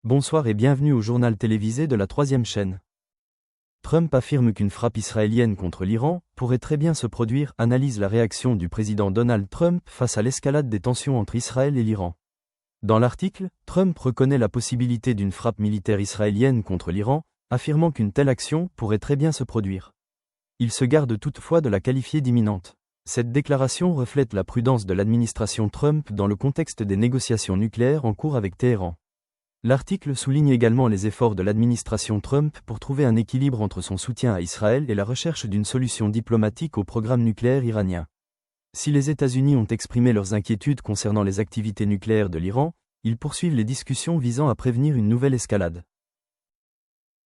Bonsoir et bienvenue au journal télévisé de la 3e chaîne. Trump affirme qu'une frappe israélienne contre l'Iran pourrait très bien se produire, analyse la réaction du président Donald Trump face à l'escalade des tensions entre Israël et l'Iran. Dans l'article, Trump reconnaît la possibilité d'une frappe militaire israélienne contre l'Iran, affirmant qu'une telle action pourrait très bien se produire. Il se garde toutefois de la qualifier d'imminente. Cette déclaration reflète la prudence de l'administration Trump dans le contexte des négociations nucléaires en cours avec Téhéran. L'article souligne également les efforts de l'administration Trump pour trouver un équilibre entre son soutien à Israël et la recherche d'une solution diplomatique au programme nucléaire iranien. Si les États-Unis ont exprimé leurs inquiétudes concernant les activités nucléaires de l'Iran, ils poursuivent les discussions visant à prévenir une nouvelle escalade.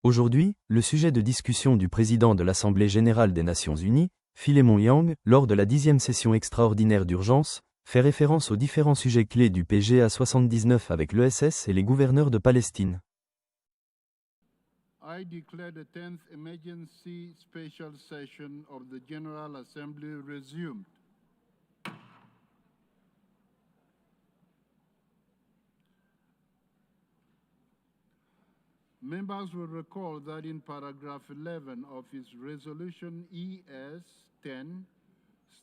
Aujourd'hui, le sujet de discussion du président de l'Assemblée générale des Nations unies, Philémon Yang, lors de la 10e session extraordinaire d'urgence, fait référence aux différents sujets clés du PGA 79 avec l'ESS et les gouverneurs de Palestine. I declare the 10th emergency special session of the General Assembly resumed. Members will recall that in paragraph 11 of his resolution ES 10,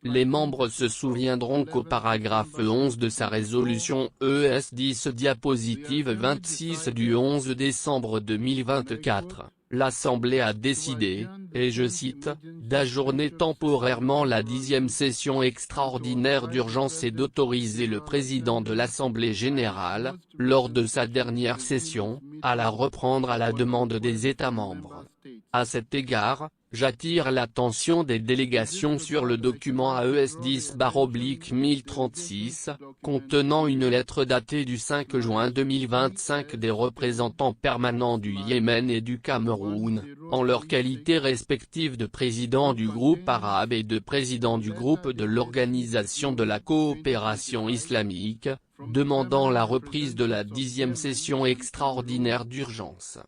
les membres se souviendront qu'au paragraphe 11 de sa résolution ES 10 diapositive 26 du 11 décembre 2024, l'Assemblée a décidé, et je cite, d'ajourner temporairement la 10e session extraordinaire d'urgence et d'autoriser le président de l'Assemblée générale, lors de sa dernière session, à la reprendre à la demande des États membres. À cet égard, j'attire l'attention des délégations sur le document AES 10/1036, contenant une lettre datée du 5 juin 2025 des représentants permanents du Yémen et du Cameroun, en leur qualité respective de président du groupe arabe et de président du groupe de l'Organisation de la coopération islamique, demandant la reprise de la 10e session extraordinaire d'urgence.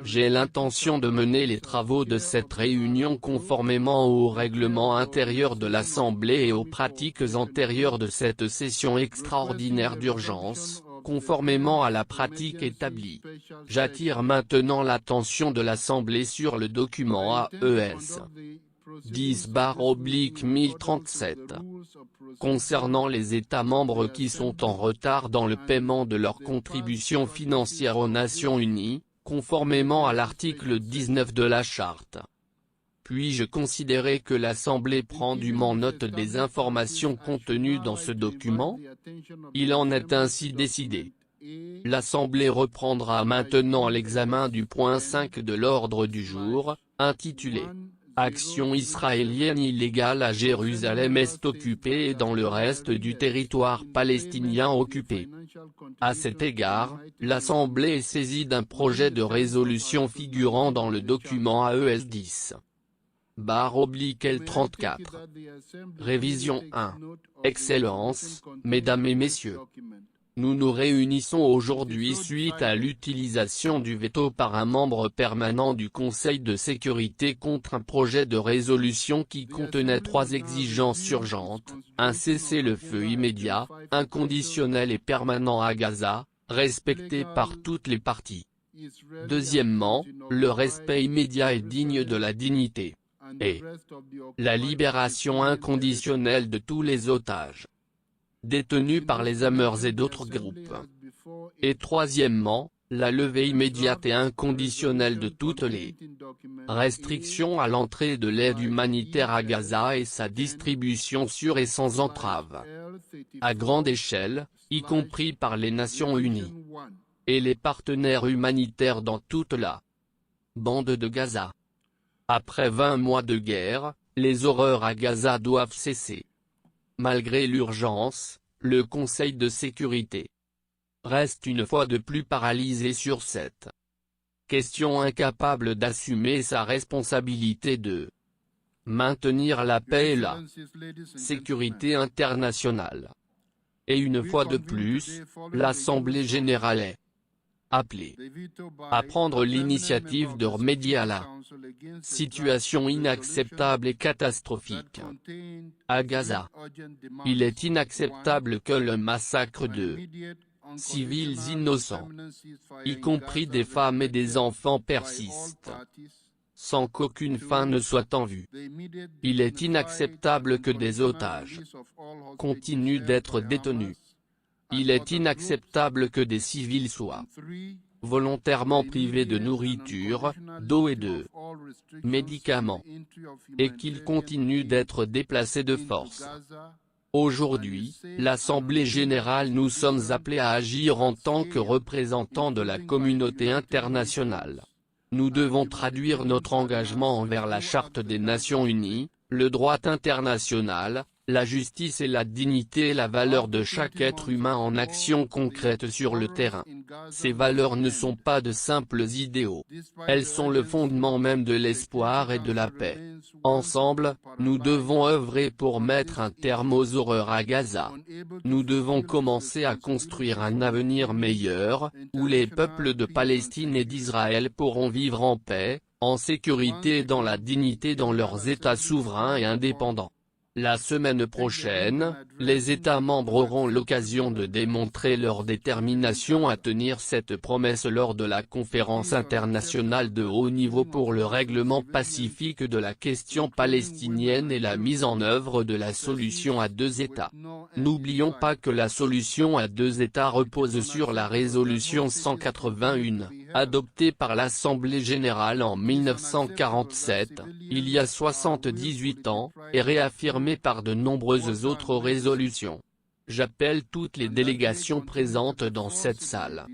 J'ai l'intention de mener les travaux de cette réunion conformément au règlement intérieur de l'Assemblée et aux pratiques antérieures de cette session extraordinaire d'urgence, conformément à la pratique établie. J'attire maintenant l'attention de l'Assemblée sur le document AES 10/1037. Concernant les États membres qui sont en retard dans le paiement de leur contribution financière aux Nations Unies, conformément à l'article 19 de la Charte. Puis-je considérer que l'Assemblée prend dûment note des informations contenues dans ce document? Il en est ainsi décidé. L'Assemblée reprendra maintenant l'examen du point 5 de l'ordre du jour, intitulé Action israélienne illégale à Jérusalem-Est occupée et dans le reste du territoire palestinien occupé. À cet égard, l'Assemblée est saisie d'un projet de résolution figurant dans le document AES 10/L34. Révision 1. Excellences, Mesdames et Messieurs. Nous nous réunissons aujourd'hui suite à l'utilisation du veto par un membre permanent du Conseil de sécurité contre un projet de résolution qui contenait 3 exigences urgentes, un cessez-le-feu immédiat, inconditionnel et permanent à Gaza, respecté par toutes les parties. Deuxièmement, le respect immédiat et digne de la dignité. Et la libération inconditionnelle de tous les otages détenus par les Hamas et d'autres groupes. Et troisièmement, la levée immédiate et inconditionnelle de toutes les restrictions à l'entrée de l'aide humanitaire à Gaza et sa distribution sûre et sans entrave, à grande échelle, y compris par les Nations Unies et les partenaires humanitaires dans toute la bande de Gaza. Après 20 mois de guerre, les horreurs à Gaza doivent cesser. Malgré l'urgence, le Conseil de sécurité reste une fois de plus paralysé sur cette question, incapable d'assumer sa responsabilité de maintenir la paix et la sécurité internationale. Et une fois de plus, l'Assemblée générale est appelée à prendre l'initiative de remédier à la situation inacceptable et catastrophique à Gaza. Il est inacceptable que le massacre de civils innocents, y compris des femmes et des enfants, persistent, sans qu'aucune fin ne soit en vue. Il est inacceptable que des otages continuent d'être détenus. Il est inacceptable que des civils soient volontairement privés de nourriture, d'eau et de médicaments, et qu'ils continuent d'être déplacés de force. Aujourd'hui, l'Assemblée générale, nous sommes appelés à agir en tant que représentants de la communauté internationale. Nous devons traduire notre engagement envers la Charte des Nations Unies, le droit international, la justice et la dignité et la valeur de chaque être humain en action concrète sur le terrain. Ces valeurs ne sont pas de simples idéaux. Elles sont le fondement même de l'espoir et de la paix. Ensemble, nous devons œuvrer pour mettre un terme aux horreurs à Gaza. Nous devons commencer à construire un avenir meilleur, où les peuples de Palestine et d'Israël pourront vivre en paix, en sécurité et dans la dignité dans leurs États souverains et indépendants. La semaine prochaine, les États membres auront l'occasion de démontrer leur détermination à tenir cette promesse lors de la conférence internationale de haut niveau pour le règlement pacifique de la question palestinienne et la mise en œuvre de la solution à deux États. N'oublions pas que la solution à deux États repose sur la résolution 181, adoptée par l'Assemblée générale en 1947, il y a 78 ans, et réaffirmée par de nombreuses autres résolutions. J'appelle toutes les délégations présentes dans cette salle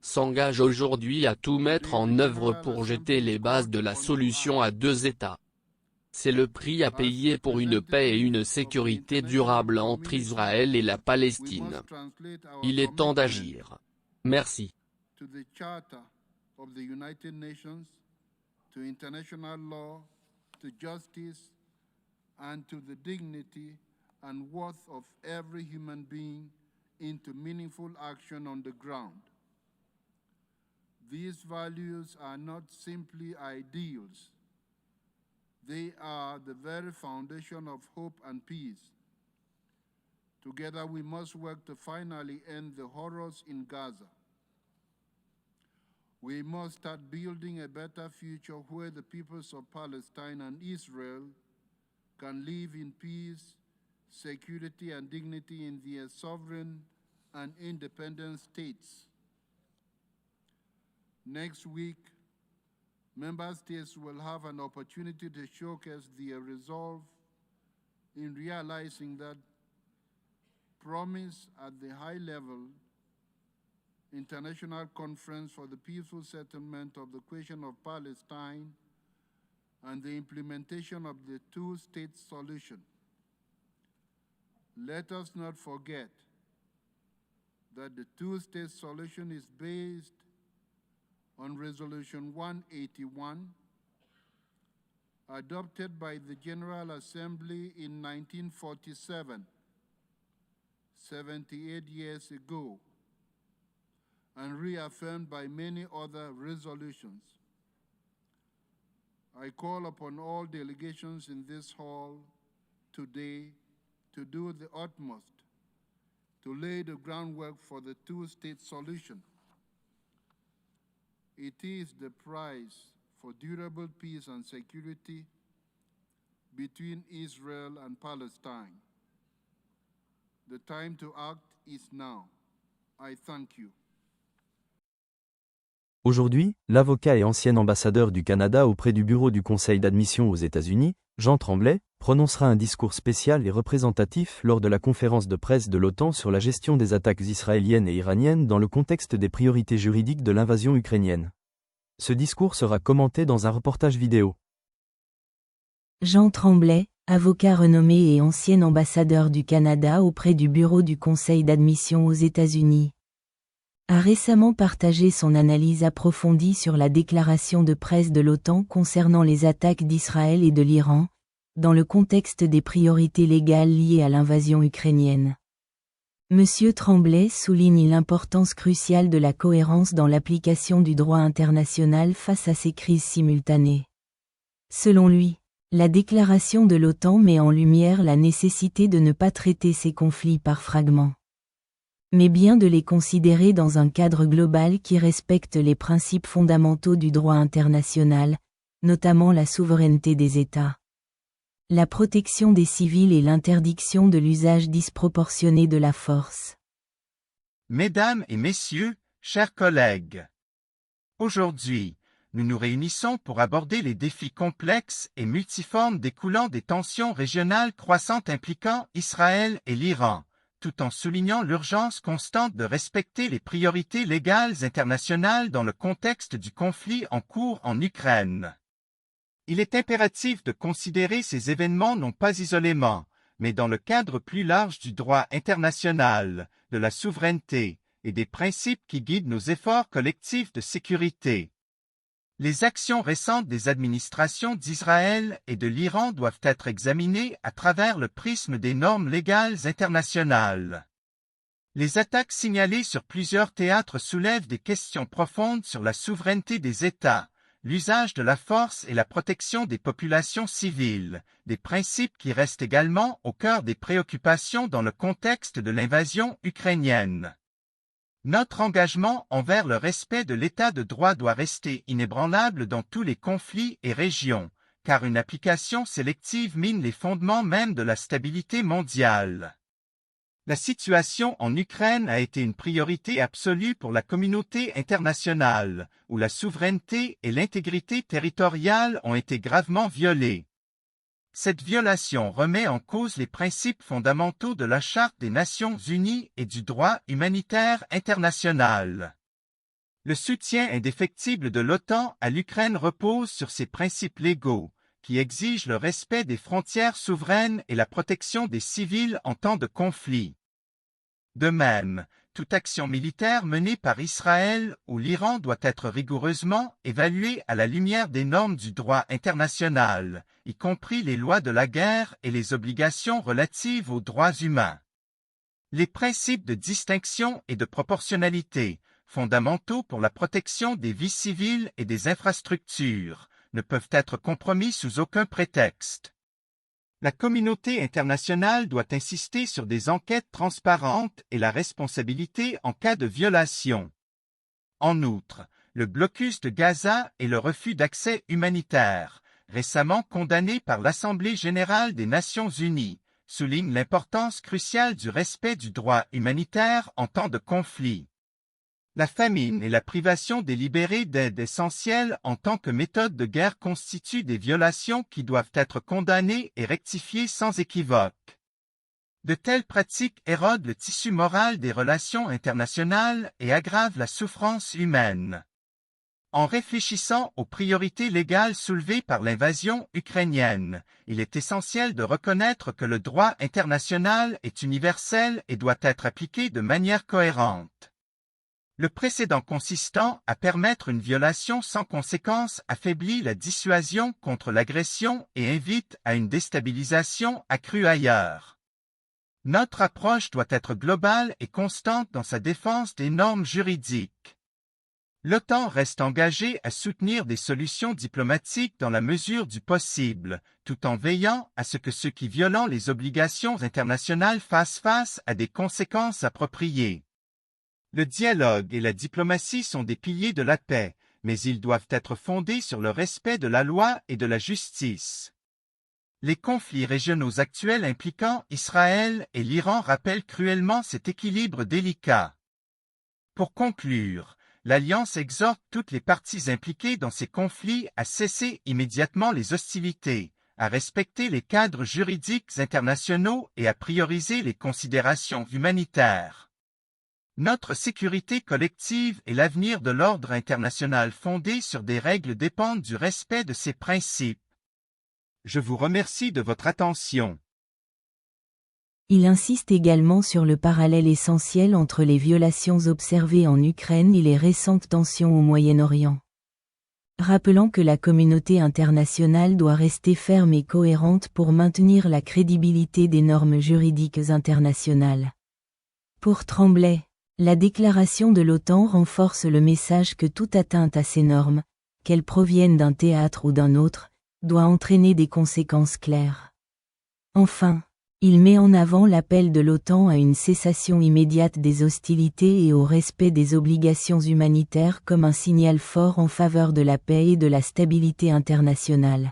s'engagent aujourd'hui à tout mettre en œuvre pour jeter les bases de la solution à deux États. C'est le prix à payer pour une paix et une sécurité durable entre Israël et la Palestine. Il est temps d'agir. Merci. To the Charter of the United Nations, to international law, to justice, and to the dignity and worth of every human being into meaningful action on the ground. These values are not simply ideals. They are the very foundation of hope and peace. Together we must work to finally end the horrors in Gaza. We must start building a better future where the peoples of Palestine and Israel can live in peace, security, and dignity in their sovereign and independent states. Next week, member states will have an opportunity to showcase their resolve in realizing that promise at the high-level International Conference for the Peaceful Settlement of the Question of Palestine and the implementation of the two-state solution. Let us not forget that the two-state solution is based on Resolution 181, adopted by the General Assembly in 1947, 78 years ago, and reaffirmed by many other resolutions. I call upon all delegations in this hall today to do the utmost to lay the groundwork for the two-state solution. It is the price for durable peace and security between Israel and Palestine. The time to act is now. I thank you. Aujourd'hui, l'avocat et ancien ambassadeur du Canada auprès du Bureau du Conseil d'admission aux États-Unis, Jean Tremblay, prononcera un discours spécial et représentatif lors de la conférence de presse de l'OTAN sur la gestion des attaques israéliennes et iraniennes dans le contexte des priorités juridiques de l'invasion ukrainienne. Ce discours sera commenté dans un reportage vidéo. Jean Tremblay, avocat renommé et ancien ambassadeur du Canada auprès du Bureau du Conseil d'admission aux États-Unis, a récemment partagé son analyse approfondie sur la déclaration de presse de l'OTAN concernant les attaques d'Israël et de l'Iran, dans le contexte des priorités légales liées à l'invasion ukrainienne. Monsieur Tremblay souligne l'importance cruciale de la cohérence dans l'application du droit international face à ces crises simultanées. Selon lui, la déclaration de l'OTAN met en lumière la nécessité de ne pas traiter ces conflits par fragments. mais bien de les considérer dans un cadre global qui respecte les principes fondamentaux du droit international, notamment la souveraineté des États, la protection des civils et l'interdiction de l'usage disproportionné de la force. Mesdames et messieurs, chers collègues, aujourd'hui, nous nous réunissons pour aborder les défis complexes et multiformes découlant des tensions régionales croissantes impliquant Israël et l'Iran, tout en soulignant l'urgence constante de respecter les priorités légales internationales dans le contexte du conflit en cours en Ukraine. Il est impératif de considérer ces événements non pas isolément, mais dans le cadre plus large du droit international, de la souveraineté et des principes qui guident nos efforts collectifs de sécurité. Les actions récentes des administrations d'Israël et de l'Iran doivent être examinées à travers le prisme des normes légales internationales. Les attaques signalées sur plusieurs théâtres soulèvent des questions profondes sur la souveraineté des États, l'usage de la force et la protection des populations civiles, des principes qui restent également au cœur des préoccupations dans le contexte de l'invasion ukrainienne. Notre engagement envers le respect de l'état de droit doit rester inébranlable dans tous les conflits et régions, car une application sélective mine les fondements même de la stabilité mondiale. La situation en Ukraine a été une priorité absolue pour la communauté internationale, où la souveraineté et l'intégrité territoriale ont été gravement violées. Cette violation remet en cause les principes fondamentaux de la Charte des Nations Unies et du droit humanitaire international. Le soutien indéfectible de l'OTAN à l'Ukraine repose sur ces principes légaux, qui exigent le respect des frontières souveraines et la protection des civils en temps de conflit. De même, toute action militaire menée par Israël ou l'Iran doit être rigoureusement évaluée à la lumière des normes du droit international, y compris les lois de la guerre et les obligations relatives aux droits humains. Les principes de distinction et de proportionnalité, fondamentaux pour la protection des vies civiles et des infrastructures, ne peuvent être compromis sous aucun prétexte. La communauté internationale doit insister sur des enquêtes transparentes et la responsabilité en cas de violation. En outre, le blocus de Gaza et le refus d'accès humanitaire, récemment condamné par l'Assemblée générale des Nations unies, soulignent l'importance cruciale du respect du droit humanitaire en temps de conflit. La famine et la privation délibérée d'aide essentielle en tant que méthode de guerre constituent des violations qui doivent être condamnées et rectifiées sans équivoque. De telles pratiques érodent le tissu moral des relations internationales et aggravent la souffrance humaine. En réfléchissant aux priorités légales soulevées par l'invasion ukrainienne, il est essentiel de reconnaître que le droit international est universel et doit être appliqué de manière cohérente. Le précédent consistant à permettre une violation sans conséquence affaiblit la dissuasion contre l'agression et invite à une déstabilisation accrue ailleurs. Notre approche doit être globale et constante dans sa défense des normes juridiques. L'OTAN reste engagée à soutenir des solutions diplomatiques dans la mesure du possible, tout en veillant à ce que ceux qui violent les obligations internationales fassent face à des conséquences appropriées. Le dialogue et la diplomatie sont des piliers de la paix, mais ils doivent être fondés sur le respect de la loi et de la justice. Les conflits régionaux actuels impliquant Israël et l'Iran rappellent cruellement cet équilibre délicat. Pour conclure, l'Alliance exhorte toutes les parties impliquées dans ces conflits à cesser immédiatement les hostilités, à respecter les cadres juridiques internationaux et à prioriser les considérations humanitaires. Notre sécurité collective et l'avenir de l'ordre international fondé sur des règles dépendent du respect de ces principes. Je vous remercie de votre attention. Il insiste également sur le parallèle essentiel entre les violations observées en Ukraine et les récentes tensions au Moyen-Orient. Rappelant que la communauté internationale doit rester ferme et cohérente pour maintenir la crédibilité des normes juridiques internationales. Pour Tremblay, la déclaration de l'OTAN renforce le message que toute atteinte à ces normes, qu'elles proviennent d'un théâtre ou d'un autre, doit entraîner des conséquences claires. Enfin, Il met en avant l'appel de l'OTAN à une cessation immédiate des hostilités et au respect des obligations humanitaires comme un signal fort en faveur de la paix et de la stabilité internationale.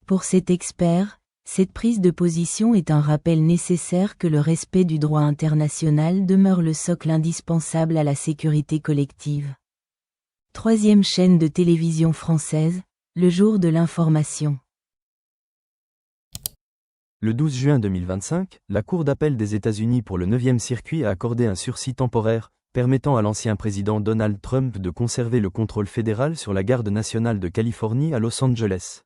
Pour cet expert, cette prise de position est un rappel nécessaire que le respect du droit international demeure le socle indispensable à la sécurité collective. Troisième chaîne de télévision française, le jour de l'information. Le 12 juin 2025, la Cour d'appel des États-Unis pour le 9e circuit a accordé un sursis temporaire, permettant à l'ancien président Donald Trump de conserver le contrôle fédéral sur la garde nationale de Californie à Los Angeles.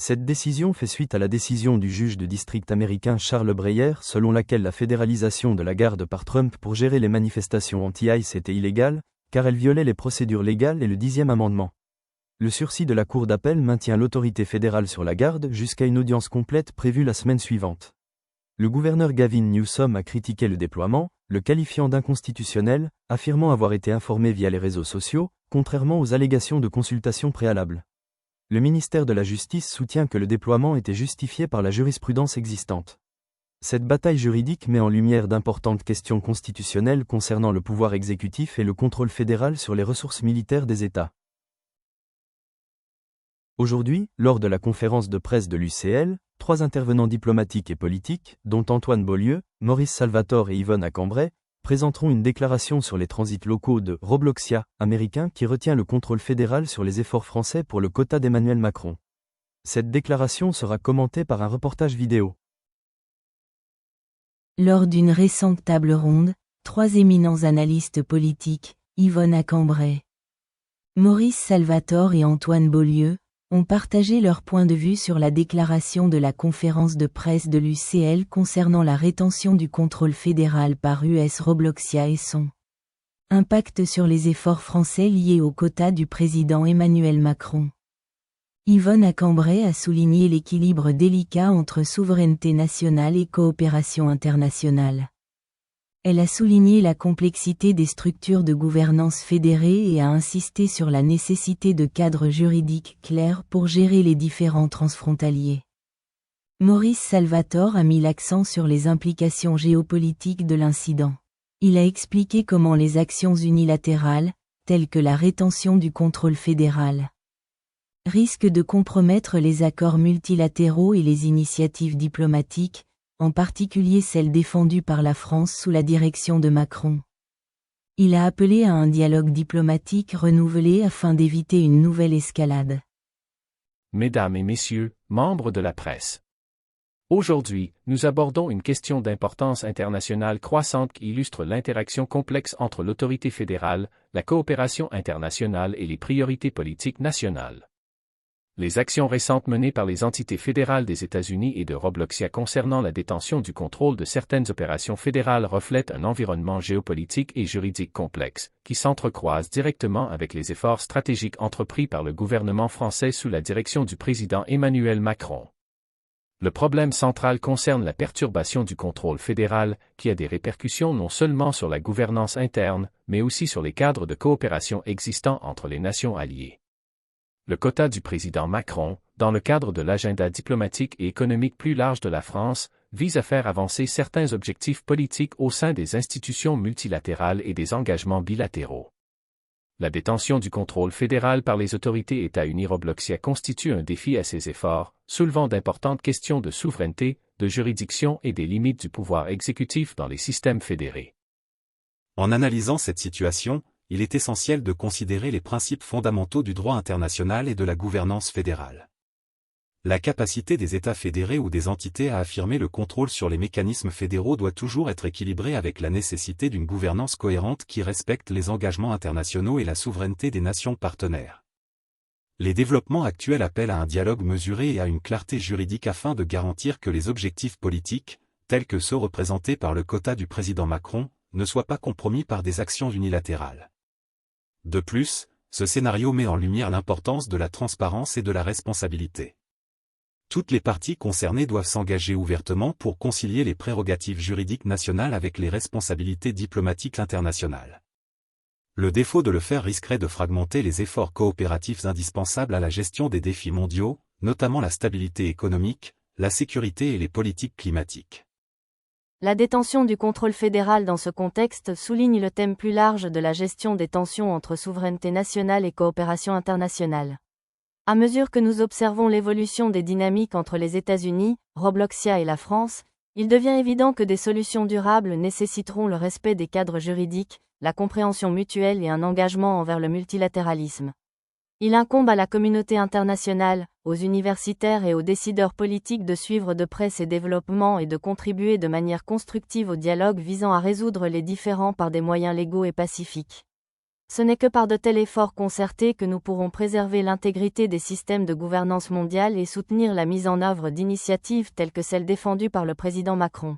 Cette décision fait suite à la décision du juge de district américain Charles Breyer selon laquelle la fédéralisation de la garde par Trump pour gérer les manifestations anti-ICE était illégale, car elle violait les procédures légales et le 10e amendement. Le sursis de la Cour d'appel maintient l'autorité fédérale sur la garde jusqu'à une audience complète prévue la semaine suivante. Le gouverneur Gavin Newsom a critiqué le déploiement, le qualifiant d'inconstitutionnel, affirmant avoir été informé via les réseaux sociaux, contrairement aux allégations de consultation préalable. Le ministère de la Justice soutient que le déploiement était justifié par la jurisprudence existante. Cette bataille juridique met en lumière d'importantes questions constitutionnelles concernant le pouvoir exécutif et le contrôle fédéral sur les ressources militaires des États. Aujourd'hui, lors de la conférence de presse de l'UCL, 3 intervenants diplomatiques et politiques, dont Antoine Beaulieu, Maurice Salvatore et Yvonne Acambray, présenteront une déclaration sur les transits locaux de Robloxia, américain qui retient le contrôle fédéral sur les efforts français pour le quota d'Emmanuel Macron. Cette déclaration sera commentée par un reportage vidéo. Lors d'une récente table ronde, 3 éminents analystes politiques, Yvonne Acambray, Maurice Salvatore et Antoine Beaulieu, ont partagé leur point de vue sur la déclaration de la conférence de presse de l'UCL concernant la rétention du contrôle fédéral par US Robloxia et son impact sur les efforts français liés au quota du président Emmanuel Macron. Yvonne Acambray a souligné l'équilibre délicat entre souveraineté nationale et coopération internationale. Elle a souligné la complexité des structures de gouvernance fédérées et a insisté sur la nécessité de cadres juridiques clairs pour gérer les différends transfrontaliers. Maurice Salvatore a mis l'accent sur les implications géopolitiques de l'incident. Il a expliqué comment les actions unilatérales, telles que la rétention du contrôle fédéral, risquent de compromettre les accords multilatéraux et les initiatives diplomatiques, en particulier celles défendues par la France sous la direction de Macron. Il a appelé à un dialogue diplomatique renouvelé afin d'éviter une nouvelle escalade. Mesdames et messieurs, membres de la presse. Aujourd'hui, nous abordons une question d'importance internationale croissante qui illustre l'interaction complexe entre l'autorité fédérale, la coopération internationale et les priorités politiques nationales. Les actions récentes menées par les entités fédérales des États-Unis et de Robloxia concernant la détention du contrôle de certaines opérations fédérales reflètent un environnement géopolitique et juridique complexe, qui s'entrecroise directement avec les efforts stratégiques entrepris par le gouvernement français sous la direction du président Emmanuel Macron. Le problème central concerne la perturbation du contrôle fédéral, qui a des répercussions non seulement sur la gouvernance interne, mais aussi sur les cadres de coopération existants entre les nations alliées. Le quota du président Macron, dans le cadre de l'agenda diplomatique et économique plus large de la France, vise à faire avancer certains objectifs politiques au sein des institutions multilatérales et des engagements bilatéraux. La détention du contrôle fédéral par les autorités États-Unis Robloxia constitue un défi à ces efforts, soulevant d'importantes questions de souveraineté, de juridiction et des limites du pouvoir exécutif dans les systèmes fédérés. En analysant cette situation, il est essentiel de considérer les principes fondamentaux du droit international et de la gouvernance fédérale. La capacité des États fédérés ou des entités à affirmer le contrôle sur les mécanismes fédéraux doit toujours être équilibrée avec la nécessité d'une gouvernance cohérente qui respecte les engagements internationaux et la souveraineté des nations partenaires. Les développements actuels appellent à un dialogue mesuré et à une clarté juridique afin de garantir que les objectifs politiques, tels que ceux représentés par le quota du président Macron, ne soient pas compromis par des actions unilatérales. De plus, ce scénario met en lumière l'importance de la transparence et de la responsabilité. Toutes les parties concernées doivent s'engager ouvertement pour concilier les prérogatives juridiques nationales avec les responsabilités diplomatiques internationales. Le défaut de le faire risquerait de fragmenter les efforts coopératifs indispensables à la gestion des défis mondiaux, notamment la stabilité économique, la sécurité et les politiques climatiques. La détention du contrôle fédéral dans ce contexte souligne le thème plus large de la gestion des tensions entre souveraineté nationale et coopération internationale. À mesure que nous observons l'évolution des dynamiques entre les États-Unis, Robloxia et la France, il devient évident que des solutions durables nécessiteront le respect des cadres juridiques, la compréhension mutuelle et un engagement envers le multilatéralisme. Il incombe à la communauté internationale, aux universitaires et aux décideurs politiques de suivre de près ces développements et de contribuer de manière constructive au dialogue visant à résoudre les différends par des moyens légaux et pacifiques. Ce n'est que par de tels efforts concertés que nous pourrons préserver l'intégrité des systèmes de gouvernance mondiale et soutenir la mise en œuvre d'initiatives telles que celles défendues par le président Macron.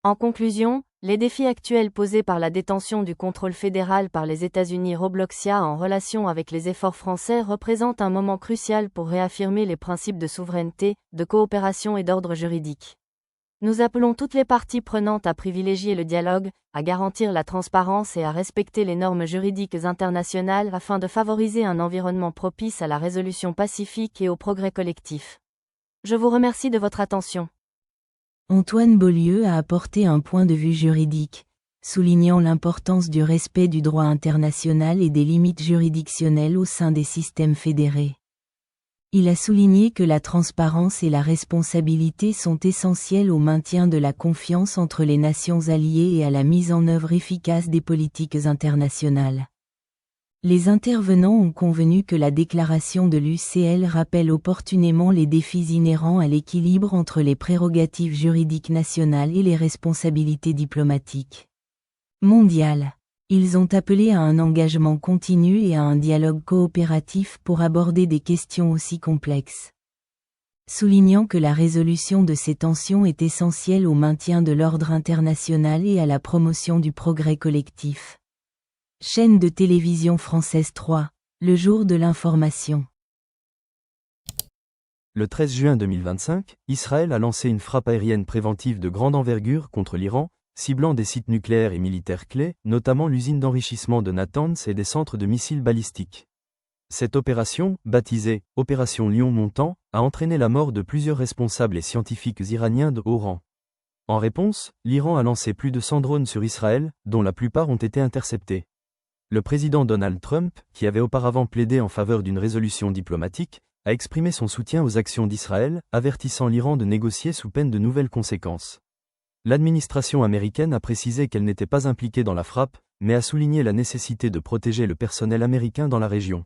En conclusion, les défis actuels posés par la détention du contrôle fédéral par les États-Unis Robloxia en relation avec les efforts français représentent un moment crucial pour réaffirmer les principes de souveraineté, de coopération et d'ordre juridique. Nous appelons toutes les parties prenantes à privilégier le dialogue, à garantir la transparence et à respecter les normes juridiques internationales afin de favoriser un environnement propice à la résolution pacifique et au progrès collectif. Je vous remercie de votre attention. Antoine Beaulieu a apporté un point de vue juridique, soulignant l'importance du respect du droit international et des limites juridictionnelles au sein des systèmes fédérés. Il a souligné que la transparence et la responsabilité sont essentielles au maintien de la confiance entre les nations alliées et à la mise en œuvre efficace des politiques internationales. Les intervenants ont convenu que la déclaration de l'UCL rappelle opportunément les défis inhérents à l'équilibre entre les prérogatives juridiques nationales et les responsabilités diplomatiques mondiales. Ils ont appelé à un engagement continu et à un dialogue coopératif pour aborder des questions aussi complexes. Soulignant que la résolution de ces tensions est essentielle au maintien de l'ordre international et à la promotion du progrès collectif. Chaîne de télévision française 3, le jour de l'information. Le 13 juin 2025, Israël a lancé une frappe aérienne préventive de grande envergure contre l'Iran, ciblant des sites nucléaires et militaires clés, notamment l'usine d'enrichissement de Natanz et des centres de missiles balistiques. Cette opération, baptisée « Opération Lion-Montant », a entraîné la mort de plusieurs responsables et scientifiques iraniens de haut rang. En réponse, l'Iran a lancé plus de 100 drones sur Israël, dont la plupart ont été interceptés. Le président Donald Trump, qui avait auparavant plaidé en faveur d'une résolution diplomatique, a exprimé son soutien aux actions d'Israël, avertissant l'Iran de négocier sous peine de nouvelles conséquences. L'administration américaine a précisé qu'elle n'était pas impliquée dans la frappe, mais a souligné la nécessité de protéger le personnel américain dans la région.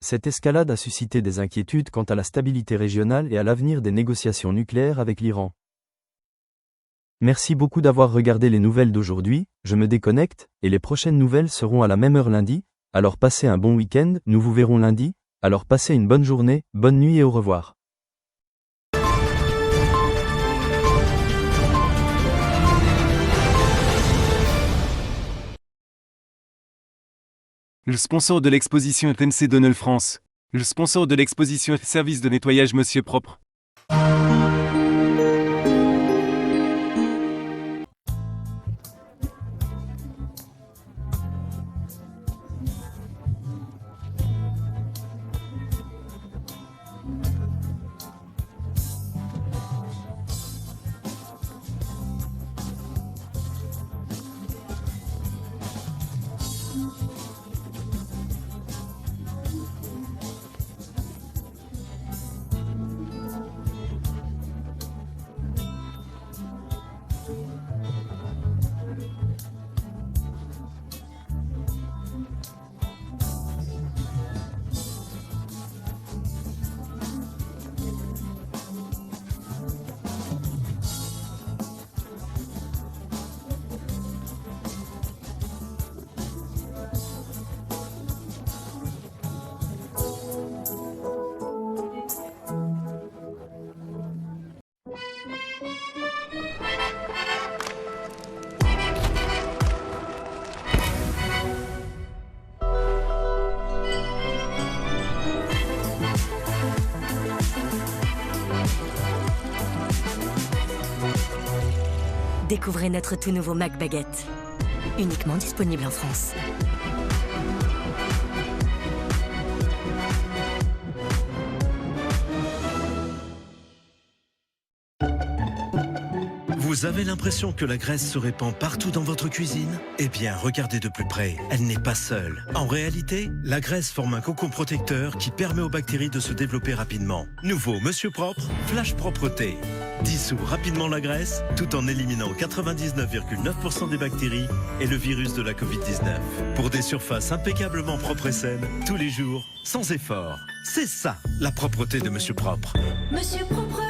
Cette escalade a suscité des inquiétudes quant à la stabilité régionale et à l'avenir des négociations nucléaires avec l'Iran. Merci beaucoup d'avoir regardé les nouvelles d'aujourd'hui, je me déconnecte, et les prochaines nouvelles seront à la même heure lundi, alors passez un bon week-end, nous vous verrons lundi, alors passez une bonne journée, bonne nuit et au revoir. Le sponsor de l'exposition est MC Donald France. Le sponsor de l'exposition est Service de nettoyage Monsieur Propre. Découvrez notre tout nouveau Mac Baguette, uniquement disponible en France. Vous avez l'impression que la graisse se répand partout dans votre cuisine? Eh bien, regardez de plus près, elle n'est pas seule. En réalité, la graisse forme un cocon protecteur qui permet aux bactéries de se développer rapidement. Nouveau Monsieur Propre, Flash Propreté. Dissout rapidement la graisse, tout en éliminant 99,9% des bactéries et le virus de la Covid-19. Pour des surfaces impeccablement propres et saines, tous les jours, sans effort. C'est ça, la propreté de Monsieur Propre. Monsieur Propre.